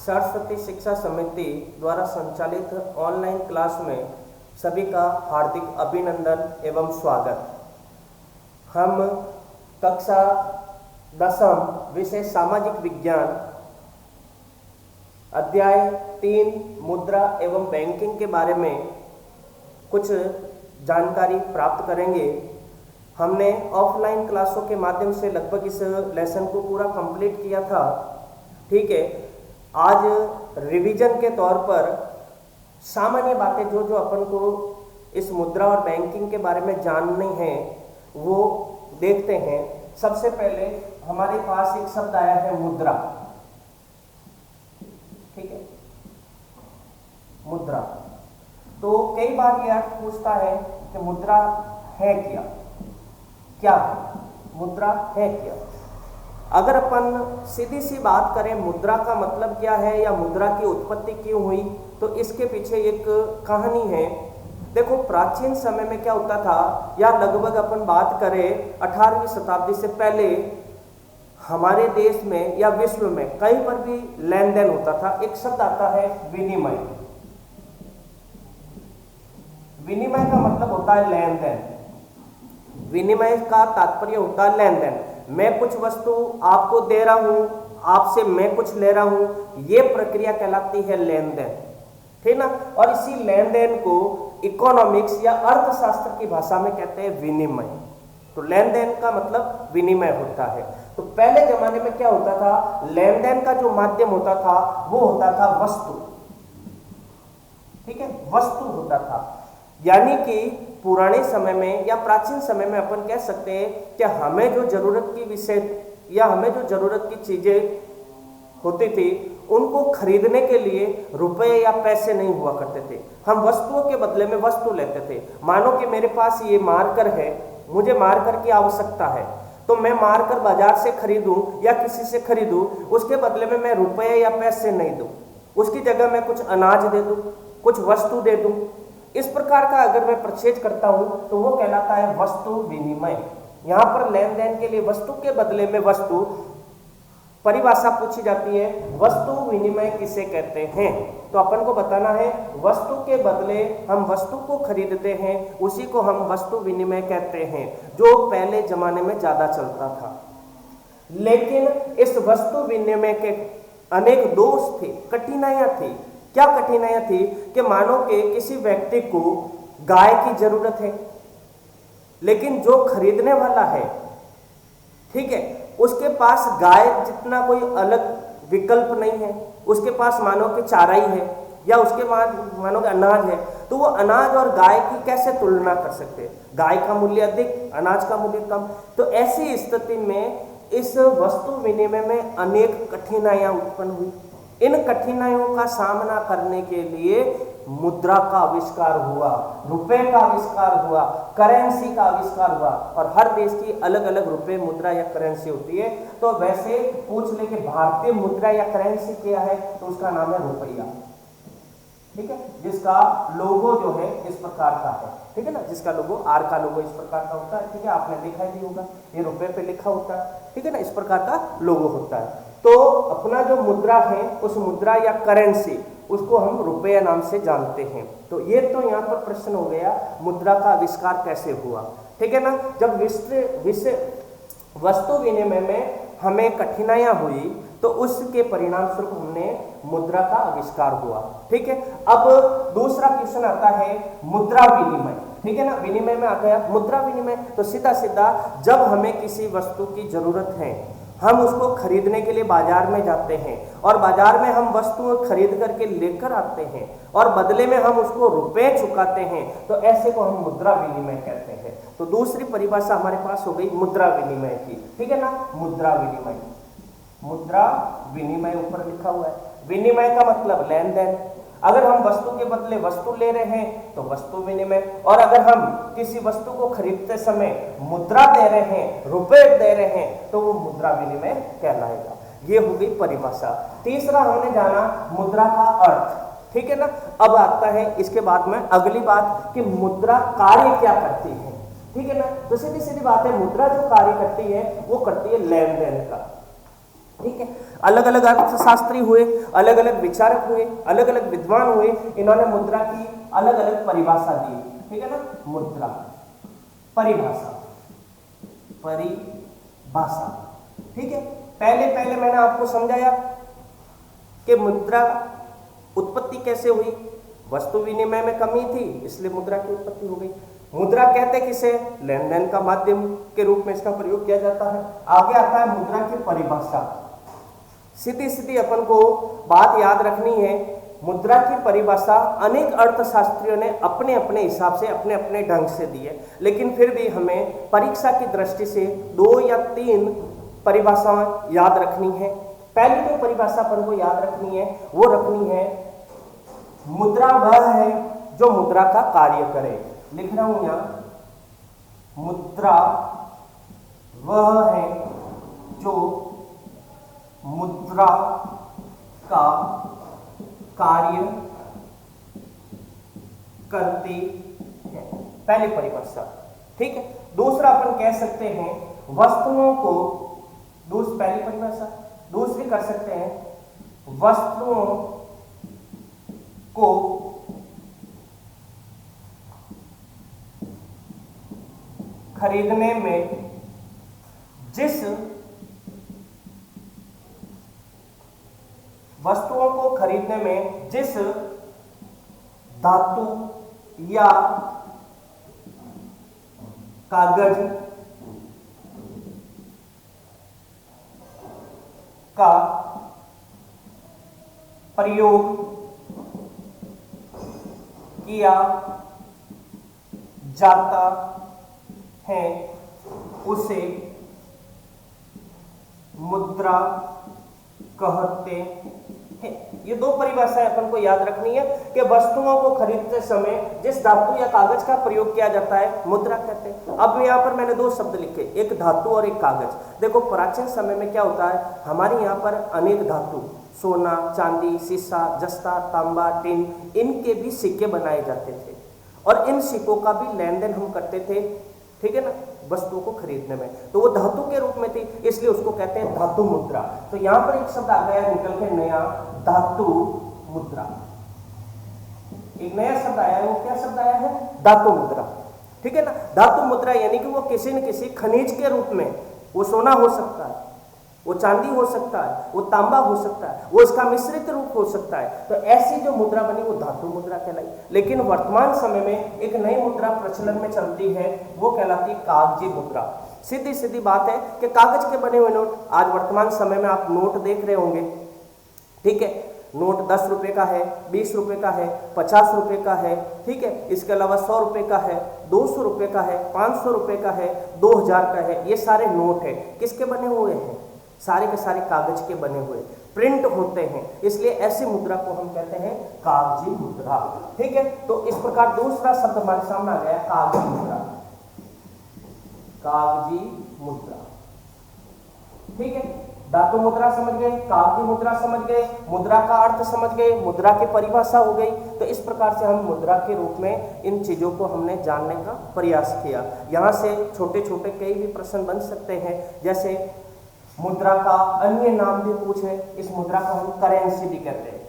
सरस्वती शिक्षा समिति द्वारा संचालित ऑनलाइन क्लास में सभी का हार्दिक अभिनंदन एवं स्वागत। हम कक्षा 10 विषय सामाजिक विज्ञान अध्याय 3 मुद्रा एवं बैंकिंग के बारे में कुछ जानकारी प्राप्त करेंगे। हमने ऑफलाइन क्लासों के माध्यम से लगभग इस लेसन को पूरा कंप्लीट किया था। ठीक है, आज रिवीजन के तौर पर सामान्य बातें जो अपन को इस मुद्रा और बैंकिंग के बारे में जाननी है वो देखते हैं। सबसे पहले हमारे पास एक शब्द आया है मुद्रा। ठीक है, मुद्रा। तो कई बार ये अर्थ पूछता है कि मुद्रा है क्या, क्या है मुद्रा, है क्या। अगर अपन सीधी सी बात करें मुद्रा का मतलब क्या है या मुद्रा की उत्पत्ति क्यों हुई, तो इसके पीछे एक कहानी है। देखो, प्राचीन समय में क्या होता था, या लगभग अपन बात करें 18वीं शताब्दी से पहले हमारे देश में या विश्व में कहीं पर भी लेन देन होता था। एक शब्द आता है विनिमय। विनिमय का मतलब होता है लेन देन। विनिमय का तात्पर्य होता है लेन देन। मैं कुछ वस्तु आपको दे रहा हूं, आपसे मैं कुछ ले रहा हूं, यह प्रक्रिया कहलाती है लेन देन। ठीक ना। और इसी लेन देन को इकोनॉमिक्स या अर्थशास्त्र की भाषा में कहते हैं विनिमय। तो लेन देन का मतलब विनिमय होता है। तो पहले जमाने में क्या होता था, लेन देन का जो माध्यम होता था वो होता था वस्तु। ठीक है, वस्तु होता था। यानी कि पुराने समय में या प्राचीन समय में अपन कह सकते हैं कि हमें जो जरूरत की विषय या हमें जो जरूरत की चीजें होती थी उनको खरीदने के लिए रुपए या पैसे नहीं हुआ करते थे। हम वस्तुओं के बदले में वस्तु लेते थे। मानो कि मेरे पास ये मार्कर है, मुझे मार्कर की आवश्यकता है, तो मैं मार्कर बाजार से खरीदूं या किसी से खरीदूं, उसके बदले में मैं रुपए या पैसे नहीं दूं, उसकी जगह मैं कुछ अनाज दे दूं, कुछ वस्तु दे दूं। इस प्रकार का अगर मैं परचेज करता हूं तो वो कहलाता है वस्तु विनिमय। यहां पर लेन देन के लिए वस्तु के बदले में वस्तु परिभाषा पूछी जाती है, वस्तु विनिमय किसे कहते हैं। तो अपन को बताना है वस्तु के बदले हम वस्तु को खरीदते हैं, उसी को हम वस्तु विनिमय कहते हैं, जो पहले जमाने में ज्यादा चलता था। लेकिन इस वस्तु विनिमय के अनेक दोष थे, कठिनाइयां थी। क्या कठिनाइयां थी कि मानो कि किसी व्यक्ति को गाय की जरूरत है, लेकिन जो खरीदने वाला है, ठीक है, उसके पास गाय जितना कोई अलग विकल्प नहीं है। उसके पास मानो कि चारा ही है या उसके मानो कि अनाज है, तो वो अनाज और गाय की कैसे तुलना कर सकते हैं। गाय का मूल्य अधिक, अनाज का मूल्य कम। तो ऐसी स्थिति में इस वस्तु विनिमय में अनेक कठिनाइयां उत्पन्न हुई। इन कठिनाइयों का सामना करने के लिए मुद्रा का आविष्कार हुआ, रुपए का आविष्कार हुआ, करेंसी का आविष्कार हुआ। और हर देश की अलग अलग रुपए, मुद्रा या करेंसी होती है। तो वैसे पूछ ले कि भारतीय मुद्रा या करेंसी क्या है, तो उसका नाम है रुपया। ठीक है, जिसका लोगो जो है इस प्रकार का है। ठीक है ना, जिसका लोगो, आर का लोगो इस प्रकार का होता है। ठीक है, आपने देखा ही होगा, ये रुपए पे लिखा होता है। ठीक है ना, इस प्रकार का लोगो होता है। तो अपना जो मुद्रा है, उस मुद्रा या करेंसी, उसको हम रुपया नाम से जानते हैं। तो ये तो यहाँ पर प्रश्न हो गया, मुद्रा का आविष्कार कैसे हुआ। ठीक है ना। जब वस्तु विनिमय में हमें कठिनाइयां हुई तो उसके परिणाम स्वरूप हमने मुद्रा का आविष्कार हुआ। ठीक है, अब दूसरा क्वेश्चन आता है मुद्रा विनिमय। ठीक है ना, विनिमय में आ गया मुद्रा विनिमय। तो सीधा सीधा जब हमें किसी वस्तु की जरूरत है, हम उसको खरीदने के लिए बाजार में जाते हैं और बाजार में हम वस्तु खरीद करके लेकर आते हैं और बदले में हम उसको रुपए चुकाते हैं, तो ऐसे को हम मुद्रा विनिमय कहते हैं। तो दूसरी परिभाषा हमारे पास हो गई मुद्रा विनिमय की। ठीक है ना, मुद्रा विनिमय। मुद्रा विनिमय ऊपर लिखा हुआ है। विनिमय का मतलब लेन देन। अगर हम वस्तु के बदले वस्तु ले रहे हैं तो वस्तु विनिमय, और अगर हम किसी वस्तु को खरीदते समय मुद्रा दे रहे हैं, रुपए दे रहे हैं, तो वो मुद्रा विनिमय कहलाएगा। ये हो गई परिभाषा। तीसरा हमने जाना मुद्रा का अर्थ। ठीक है ना। अब आता है इसके बाद में अगली बात कि मुद्रा कार्य क्या करती है। ठीक है ना। तो सीधी सीधी बात है, मुद्रा जो कार्य करती है वो करती है लेन देन का। ठीक है, अलग अलग अर्थशास्त्री हुए, अलग अलग विचारक हुए, अलग अलग विद्वान हुए, इन्होंने मुद्रा की अलग अलग परिभाषा दी। ठीक है ना, मुद्रा परिभाषा, परिभाषा। ठीक है, पहले पहले मैंने आपको समझाया कि मुद्रा उत्पत्ति कैसे हुई। वस्तु विनिमय में कमी थी, इसलिए मुद्रा की उत्पत्ति हो गई। मुद्रा कहते किसे, लेन देन का माध्यम के रूप में इसका प्रयोग किया जाता है। आगे आता है मुद्रा की परिभाषा। सीधी सीधी अपन को बात याद रखनी है, मुद्रा की परिभाषा अनेक अर्थशास्त्रियों ने अपने अपने हिसाब से अपने अपने ढंग से दी है, लेकिन फिर भी हमें परीक्षा की दृष्टि से 2 या 3 परिभाषाएं याद रखनी है। पहली जो परिभाषा अपन को याद रखनी है वो रखनी है, मुद्रा वह है जो मुद्रा का कार्य करे। लिख रहा हूं यहां, मुद्रा वह है जो मुद्रा का कार्य करती है, पहली परिभाषा। ठीक है, दूसरा अपन कह सकते हैं वस्तुओं को, पहली परिभाषा। दूसरी कर सकते हैं वस्तुओं को खरीदने में जिस धातु या कागज का प्रयोग किया जाता है उसे मुद्रा कहते हैं। ये 2 परिभाषाएं अपन को याद रखनी है कि वस्तुओं को खरीदते समय जिस धातु या कागज का प्रयोग किया जाता है मुद्रा कहते हैं। अब यहाँ पर मैंने 2 शब्द लिखे, एक धातु और एक कागज। देखो प्राचीन समय में क्या होता है, हमारे यहाँ पर अनेक धातु, सोना, चांदी, शीशा, जस्ता, तांबा, टिन, इनके भी सिक्के बनाए जाते थे और इन सिक्कों का भी लेन देन हम करते थे। ठीक है ना, वस्तुओं को खरीदने में, तो वो धातु के रूप में थी, इसलिए उसको कहते हैं धातु मुद्रा। तो यहां पर एक शब्द आ गया निकल के नया, धातु मुद्रा। एक नया शब्द आया है, वो क्या शब्द आया है, धातु मुद्रा। ठीक है ना, धातु मुद्रा यानी कि वो किसी न किसी खनिज के रूप में, वो सोना हो सकता है, वो चांदी हो सकता है, वो तांबा हो सकता है, वो इसका मिश्रित रूप हो सकता है। तो ऐसी जो मुद्रा बनी वो धातु मुद्रा कहलाई। लेकिन वर्तमान समय में एक नई मुद्रा प्रचलन में चलती है, वो कहलाती है कागजी मुद्रा। सीधी सीधी बात है कि कागज के बने हुए नोट, आज वर्तमान समय में आप नोट देख रहे होंगे। ठीक है, नोट 10 रुपए का है, 20 रुपए का है, 50 रुपए का है। ठीक है, इसके अलावा 100 रुपए का है, 200 रुपए का है, 500 रुपए का है, 2000 का है। ये सारे नोट है, किसके बने हुए हैं, सारे के सारे कागज के बने हुए, प्रिंट होते हैं, इसलिए ऐसी मुद्रा को हम कहते हैं कागजी मुद्रा। ठीक है, तो इस प्रकार दूसरा शब्द हमारे सामने आ गया, कागजी मुद्रा। कागजी मुद्रा। ठीक है, धातु मुद्रा समझ गए, कागजी मुद्रा समझ गए, मुद्रा का अर्थ समझ गए, मुद्रा की परिभाषा हो गई। तो इस प्रकार से हम मुद्रा के रूप में इन चीजों को हमने जानने का प्रयास किया। यहां से छोटे छोटे कई भी प्रश्न बन सकते हैं, जैसे मुद्रा का अन्य नाम भी पूछे, इस मुद्रा को हम करेंसी भी कहते हैं।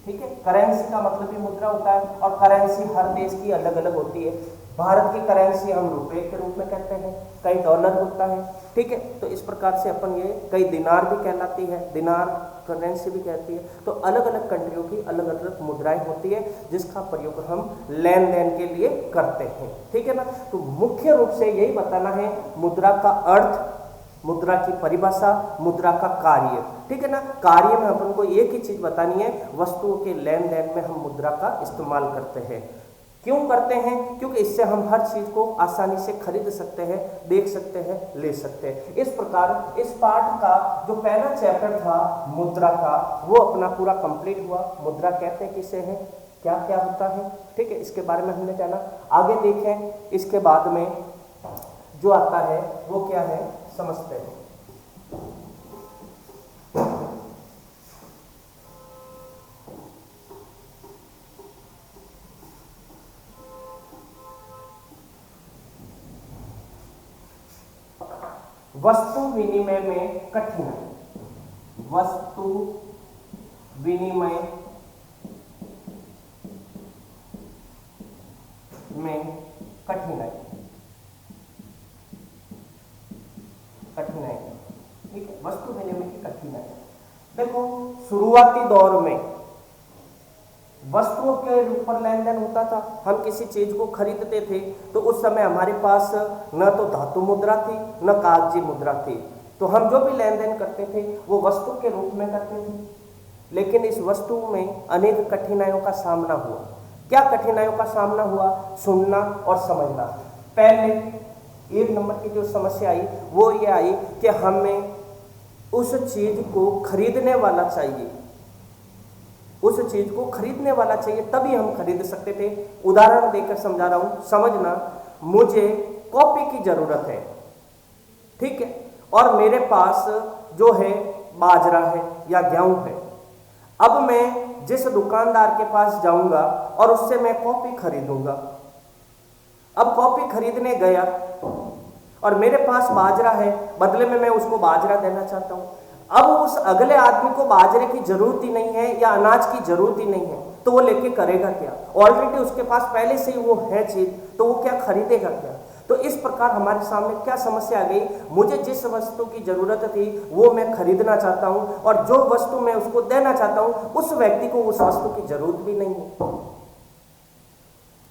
ठीक है, करेंसी का मतलब भी मुद्रा होता है और करेंसी हर देश की अलग अलग होती है। भारत की करेंसी हम रुपए के रूप में कहते हैं, कई डॉलर होता है। ठीक है, तो इस प्रकार से अपन ये कई दिनार भी कहलाती है, दिनार करेंसी भी कहती है। तो अलग अलग कंट्रियों की अलग अलग मुद्राएं होती है जिसका प्रयोग हम लेन देन के लिए करते हैं। ठीक है ना, तो मुख्य रूप से यही बताना है, मुद्रा का अर्थ, मुद्रा की परिभाषा, मुद्रा का कार्य। ठीक है ना, कार्य में अपन को एक ही चीज बतानी है, वस्तुओं के लेन देन में हम मुद्रा का इस्तेमाल करते हैं। क्यों करते हैं, क्योंकि इससे हम हर चीज को आसानी से खरीद सकते हैं, देख सकते हैं, ले सकते हैं। इस प्रकार इस पाठ का जो पहला चैप्टर था मुद्रा का, वो अपना पूरा कंप्लीट हुआ। मुद्रा कहते हैं किसे हैं, क्या क्या होता है, ठीक है, इसके बारे में हमने जाना। आगे देखें, इसके बाद में जो आता है वो क्या है समझते हैं। वस्तु विनिमय में कठिनाई, वस्तु विनिमय में कठिनाई, कठिनाई, ठीक है, वस्तु विनिमय की कठिनाई। देखो शुरुआती दौर में वस्तुओं के रूप पर लेन देन होता था। हम किसी चीज को खरीदते थे तो उस समय हमारे पास न तो धातु मुद्रा थी न कागजी मुद्रा थी, तो हम जो भी लेन देन करते थे वो वस्तु के रूप में करते थे। लेकिन इस वस्तु में अनेक कठिनाइयों का सामना हुआ। क्या कठिनाइयों का सामना हुआ? सुनना और समझना। पहले एक नंबर की जो समस्या आई वो ये आई कि हमें उस चीज को खरीदने वाला चाहिए, उस चीज को खरीदने वाला चाहिए, तभी हम खरीद सकते थे। उदाहरण देकर समझा रहा हूं, समझना। मुझे कॉपी की जरूरत है, ठीक है, और मेरे पास जो है बाजरा है या गेहूं है। अब मैं जिस दुकानदार के पास जाऊंगा और उससे मैं कॉपी खरीदूंगा। अब कॉपी खरीदने गया और मेरे पास बाजरा है, बदले में मैं उसको बाजरा देना चाहता हूं। अब उस अगले आदमी को बाजरे की जरूरत ही नहीं है या अनाज की जरूरत ही नहीं है, तो वो लेके करेगा क्या? ऑलरेडी उसके पास पहले से ही वो है चीज, तो वो क्या खरीदेगा क्या? तो इस प्रकार हमारे सामने क्या समस्या आ गई? मुझे जिस वस्तु की जरूरत थी वो मैं खरीदना चाहता हूं और जो वस्तु मैं उसको देना चाहता हूं उस व्यक्ति को उस वस्तु की जरूरत भी नहीं है।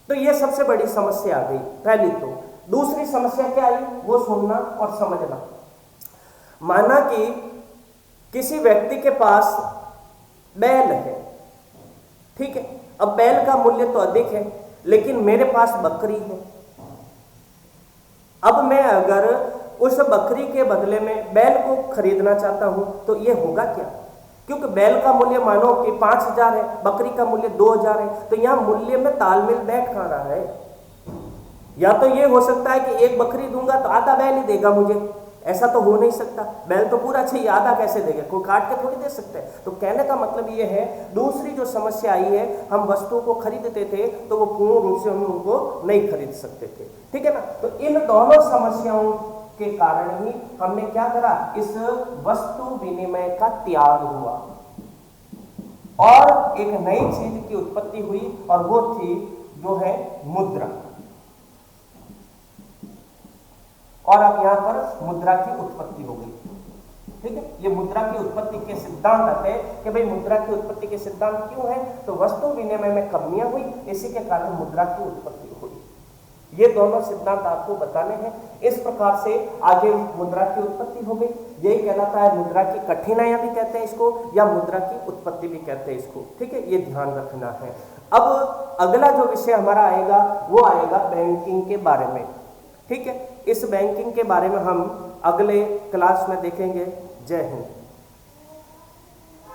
तो ये सबसे बड़ी समस्या आ गई पहली। तो दूसरी समस्या क्या आई? वो सुनना और समझना। माना कि किसी व्यक्ति के पास बैल है, ठीक है, अब बैल का मूल्य तो अधिक है लेकिन मेरे पास बकरी है। अब मैं अगर उस बकरी के बदले में बैल को खरीदना चाहता हूं तो ये होगा क्या? क्योंकि बैल का मूल्य मानो कि 5,000 है, बकरी का मूल्य 2,000 है, तो यहां मूल्य में तालमेल बैठ कहां रहा है? या तो ये हो सकता है कि एक बकरी दूंगा तो आधा बैल ही देगा मुझे, ऐसा तो हो नहीं सकता। बैल तो पूरा चाहिए, आधा कैसे देगा? कोई काट के थोड़ी दे सकता है। तो कहने का मतलब ये है, दूसरी जो समस्या आई है, हम वस्तुओं को खरीदते थे तो वो पूर्ण रूप से हम उनको नहीं खरीद सकते थे, ठीक है ना। तो इन दोनों समस्याओं के कारण ही हमने क्या करा? इस वस्तु विनिमय का त्याग हुआ और एक नई चीज की उत्पत्ति हुई और वो थी जो है मुद्रा। और अब यहां पर मुद्रा की उत्पत्ति हो गई, ठीक है। ये मुद्रा की उत्पत्ति के सिद्धांत आते हैं कि भाई मुद्रा की उत्पत्ति के सिद्धांत क्यों है? तो वस्तु विनिमय में कमियां हुई, इसी के कारण मुद्रा की उत्पत्ति हुई। ये दोनों सिद्धांत आपको बताने हैं। इस प्रकार से आगे मुद्रा की उत्पत्ति हो गई। यही कहलाता है मुद्रा की कठिनाइयां भी कहते हैं इसको, या मुद्रा की उत्पत्ति भी कहते हैं इसको, ठीक है। ये ध्यान रखना है। अब अगला जो विषय हमारा आएगा वो आएगा बैंकिंग के बारे में, ठीक है। इस बैंकिंग के बारे में हम अगले क्लास में देखेंगे। जय हिंद।